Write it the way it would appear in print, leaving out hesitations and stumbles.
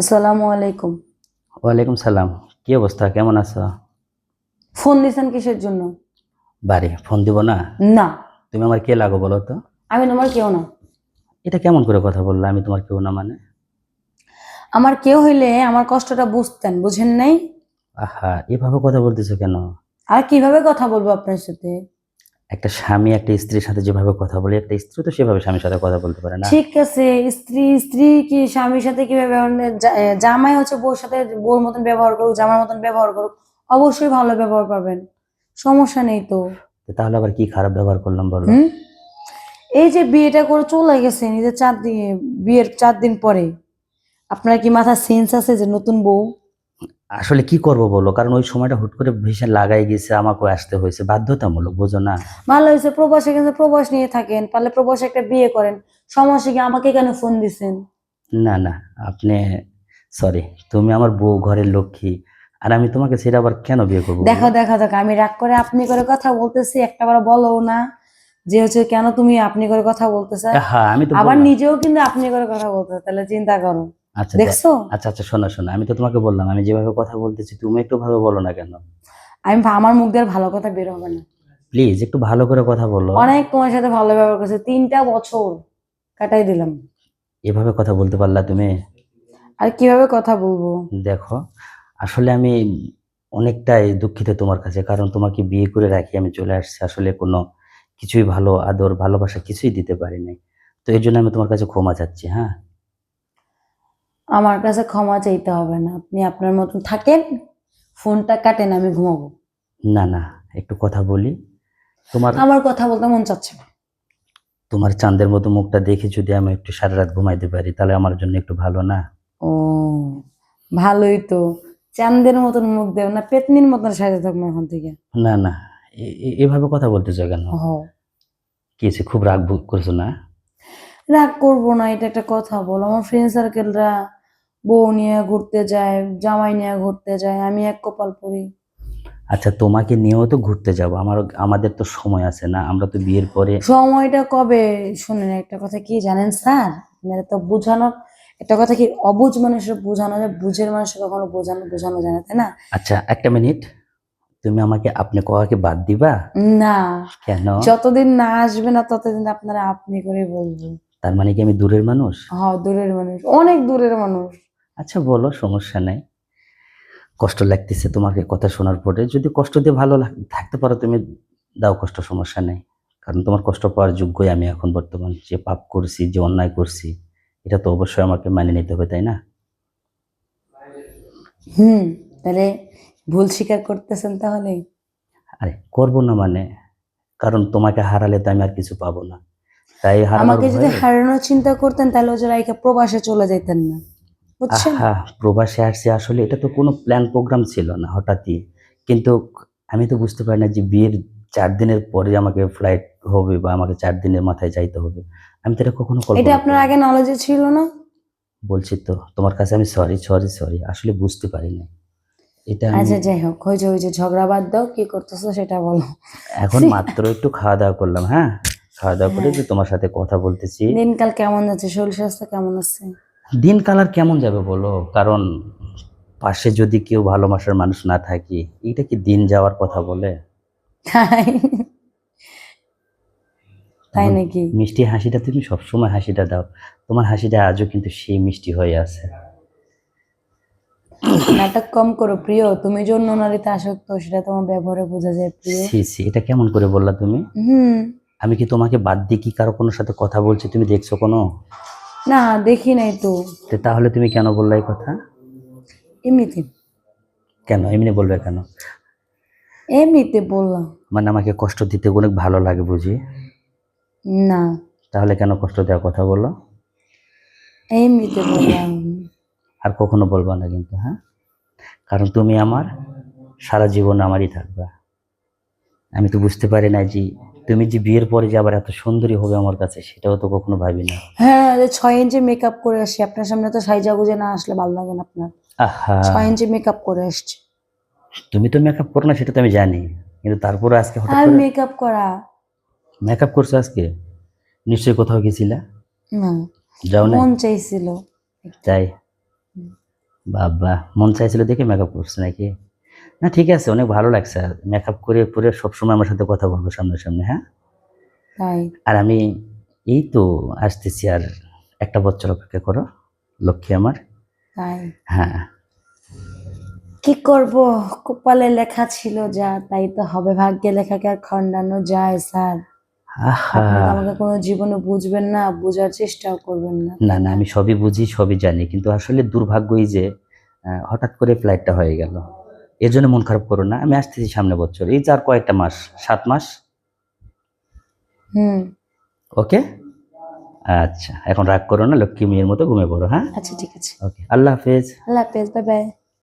আসসালামু আলাইকুম। ওয়ালাইকুম সালাম। কি অবস্থা? কেমন আছো? ফোন দিছেন কিসের জন্য? বারে ফোন দিব না? না, তুমি আমার কে লাগো বলো তো? আমি তোমার কেউ না। এটা কেমন করে কথা বললা? আমি তোমার কেউ না মানে? আমার কেউ হইলে আমার কষ্টটা বুঝতেন, বুঝেন নাই? আহা! এভাবে কথা বলতেছো কেন? আর কিভাবে কথা বলবো আপনার সাথে? একটা স্বামী একটা স্ত্রীর সাথে যেভাবে কথা বলে, একটা স্ত্রী তো সেভাবে স্বামীর সাথে কথা বলতে পারে না? ঠিক আছে, স্ত্রী কি স্বামীর সাথে কিভাবে জামাই হচ্ছে বউর সাথে বউর মতন ব্যবহার করুক, জামার মতন ব্যবহার করুক। অবশ্যই ভালো ব্যবহার পাবেন। সমস্যা নেই তো। তো তাহলে আবার কি খারাপ ব্যবহার করলাম বলো? হুম? এই যে বিয়েটা করে চলে গেছেন, এই যে ৪ দিন, বিয়ের ৪ দিন পরে আপনার কি মাথা সেন্স আছে যে নতুন বউ? আসলে কি করব বলো? কারণ ওই সময়টা হুট করে ভীষণ লাগাই গেছে, আমাকেও আসতে হয়েছে। বাধ্যতামূলক, বোঝো না? ভালো হয়েছে প্রবাসে গেছে, প্রবাস নিয়ে থাকেন, পারলে প্রবাসে একটা বিয়ে করেন। সমস্যা কি? আমাকে কেন ফোন দিছেন? না, না, আপনি সরি। তুমি আমার বউ, ঘরের লক্ষ্মী। আর আমি তোমাকে ছেড়ে আবার কেন বিয়ে করব দেখো বলো? দেখো দেখো, আমি রাগ করে আপনি করে কথা বলতেছি, একটা বার বলো না যে হচ্ছে কেন তুমি আপনি করে কথা বলতেছে। হ্যাঁ, আমি তো আবার বললাম। নিজেও কিন্তু আপনি করে কথা বলতেছে, তাহলে চিন্তা করো। আচ্ছা দেখছো? আচ্ছা, আচ্ছা, শোনো, শোনো। আমি তো তোমাকে বললাম, আমি যেভাবে কথা বলতেছি তুমি একটু ভাবে বলো না কেন? আমার মুখ দিয়ে আর ভালো কথা বের হবে না। প্লিজ একটু ভালো করে কথা বলো। অনেক তোমার সাথে ভালো ব্যবহার করছে, 3টা বছর কাটাই দিলাম। এভাবে কথা বলতে পারলা তুমি? আর কিভাবে কথা বলবো? দেখো, আসলে আমি অনেকটাই দুঃখিত তোমার কাছে। কারণ তোমাকে বিয়ে করে রাখি আমি চলে আসছি। আসলে কোনো কিছুই ভালো আদর, ভালোবাসা কিছুই দিতে পারি নাই। তো এর জন্য আমি তোমার কাছে ক্ষমা চাচ্ছি, হ্যাঁ? আমার কাছে ক্ষমা চাইতে হবে না, আপনি আপনার মতন থাকেন, ফোনটা কাটেন, আমি ঘুমাবো। না, না, একটু কথা বলি। তোমার আমার কথা বলতে মন চাচ্ছে না। তোমার চাঁদের মতো মুখটা দেখে যদি আমি একটু সারা রাত ঘুমাইতে পারি, তাহলে আমার জন্য একটু ভালো না? ও, ভালোই তো। চাঁদের মতন মুখ দেও না, পেতনির মতন সাজে থাকবো এখন থেকে। না, না, এভাবে কথা বলতেছো কেন? হ, কি হয়েছে? খুব রাগ করছো না? রাগ করবো না, এটা একটা কথা বল। আমার ফ্রেন্ড সার্কেলরা বউ নিয়ে ঘুরতে যায়, জামাই নিয়ে ঘুরতে যায়, আমি এক কপাল পরি। আচ্ছা, তোমাকে নিয়েও তো ঘুরতে যাবো। আমাদের তো সময় আছে না? আমরা তো বিয়ের পরে। সময়টা কবে? শুনেন একটা কথা কি জানেন স্যার, আপনারা তো বোঝানোর একটা কথা কি, অবুঝ মানুষের বোঝানো যায়, বুঝের মানুষের কখনো বোঝানো বোঝানো যায় না, তাই না? আচ্ছা, একটা মিনিট। তুমি আমাকে আপনি কওয়াকে বাদ দিবা? না, কেন? যতদিন না আসবে না ততদিন আপনারা আপনি করে বলবো। তার মানে কি আমি দূরের মানুষ? দূরের মানুষ, অনেক দূরের মানুষ। আচ্ছা বলো, সমস্যা নাই। কষ্ট লাগতেছে তোমাকে কথা শোনার পরে। যদি কষ্ট দিয়ে ভালো থাকতে পারো তুমি, দাও কষ্ট, সমস্যা নাই। কারণ তোমার কষ্ট পাওয়ার যোগ্যই আমি এখন বর্তমান। যে পাপ করছি, যে অন্যায় করছি, এটা তো অবশ্যই আমাকে মানিয়ে নিতে হবে, তাই না? হুম, তাহলে ভুল স্বীকার করতেছেন তাহলে? আরে করবো না মানে? কারণ তোমাকে হারালে তো আমি আর কিছু পাবো না। তাই হারানোর আমাকে যদি ভয়ে। হারানোর চিন্তা করতেন তাহলে ওই যে রাইখা প্রবাসে চলে যেতেন না, বুঝছেন? আহা! প্রবাসে আসছি, আসলে এটা তো কোনো প্ল্যান প্রোগ্রাম ছিল না, হঠাৎই। কিন্তু আমি তো বুঝতে পারি না যে বিয়ের ৪ দিনের পরে আমাকে ফ্লাইট হবে বা আমাকে ৪ দিনের মাথায় যাইতে হবে। আমি তো এটা কখনো এটা কল্পনা আপনার করিনি। আগে নলেজে ছিল না? বলছি তো তোমার কাছে আমি সরি, সরি, সরি। আসলে বুঝতে পারি নাই। এটা আমি আচ্ছা যাই হোক, ওই যে ঝগড়া বাদ দাও, কি করতেছো সেটা বলো। এখন মাত্র একটু খাওয়া-দাওয়া করলাম, হ্যাঁ? খাওয়া-দাওয়া করে হ্যাঁ, যে তোমার সাথে কথা বলতেছি। দিনকাল কেমন যাচ্ছে? শরীর স্বাস্থ্য কেমন আছে? দিনকাল আর কেমন যাবে বলো? কারণ পাশে যদি কেউ ভালোবাসার মানুষ না থাকে, এইটা কি দিন যাওয়ার কথা বলে? তাই? তাই তোমার নাকি? মিষ্টি হাসিটা, তুমি সবসময় হাসিটা দাও। তোমার হাসিটা আজও কিন্তু সেই মিষ্টি হয়ে আছে। নাটক কম করো প্রিয়, তুমি যে অন্য নারীতে আসক্ত সেটা তোমার ব্যবহারে বোঝা যায় প্রিয়। ছি, ছি, এটা কেমন করে বললা তুমি? হুম। আমি কি তোমাকে বাদ দিয়ে কি কারো কোনো সাথে কথা বলছি তুমি দেখছো কোনো? না, দেখি নাই তো। তাহলে তুমি কেন বললা এই কথা? এমনিতে, কেন এমনি বলবে কেন? এমনিতে বললাম। মানে আমাকে কষ্ট দিতে অনেক ভালো লাগে বুঝি? না, তাহলে কেন কষ্ট দেওয়ার কথা বলো? এমনিতে বললাম। আর কখনো বলবা না কিন্তু, হ্যাঁ? কারণ তুমি আমার সারা জীবন আমারই থাকবা। আমি তো বুঝতে পারি না যে তুমি যে বিয়ের পরে যে আবার এত সুন্দরী হবে আমার কাছে, সেটাও তো কখনো ভাবি না। হ্যাঁ, যে 6 ইঞ্চি মেকআপ করে আসি আপনার সামনে, তো সাইজা গুজে না আসলে ভালো লাগে না আপনার। আহা! 6 ইঞ্চি মেকআপ করে আসছি। তুমি তো মেকআপ করো না সেটা তো আমি জানি। কিন্তু তারপরে আজকে হঠাৎ আর করে মেকআপ করা? মেকআপ করছো আজকে? নিশ্চয়ই কোথাও গেছিলা? না, যাও নাই? মন চাইছিল একটু। তাই? বাবা, মন চাইছিল দেখে মেকআপ করছে নাকি? না ঠিক আছে, অনেক ভালো লাগছে। মেকআপ করে পরে সবসময় আমার সাথে কথা বলবো সামনাসামনি, হ্যাঁ? তাই? আর আমি এই তো আসতেছি, আর একটা বছর অপেক্ষা করো, লক্ষ্মী আমার। তাই? হ্যাঁ। কি করব, কপালে লেখা ছিল যা তাই তো হবে, ভাগ্যে লেখাকে আর খণ্ডানো যায় স্যার? আহা, আপনি তো আমাকে কোনো জীবনে বুঝবেন না, বোঝার চেষ্টাও করবেন না, না তাই না, না? আমি সবই বুঝি, সবই জানি, কিন্তু আসলে দুর্ভাগ্যই যে হঠাৎ করে ফ্লাইটটা হয়ে গেল। এর জন্য মন খারাপ করো না, আমি আসতেছি সামনে বছর, এই যে আর কয়েকটা মাস, 7 মাস। হুম। ওকে। আচ্ছা, এখন রাগ করো না, লক্ষ্মী মেয়ের মতো ঘুমিয়ে পড়ো, হ্যাঁ? আচ্ছা ঠিক আছে। ওকে, আল্লাহ হাফেজ। আল্লাহ হাফেজ, বাই বাই।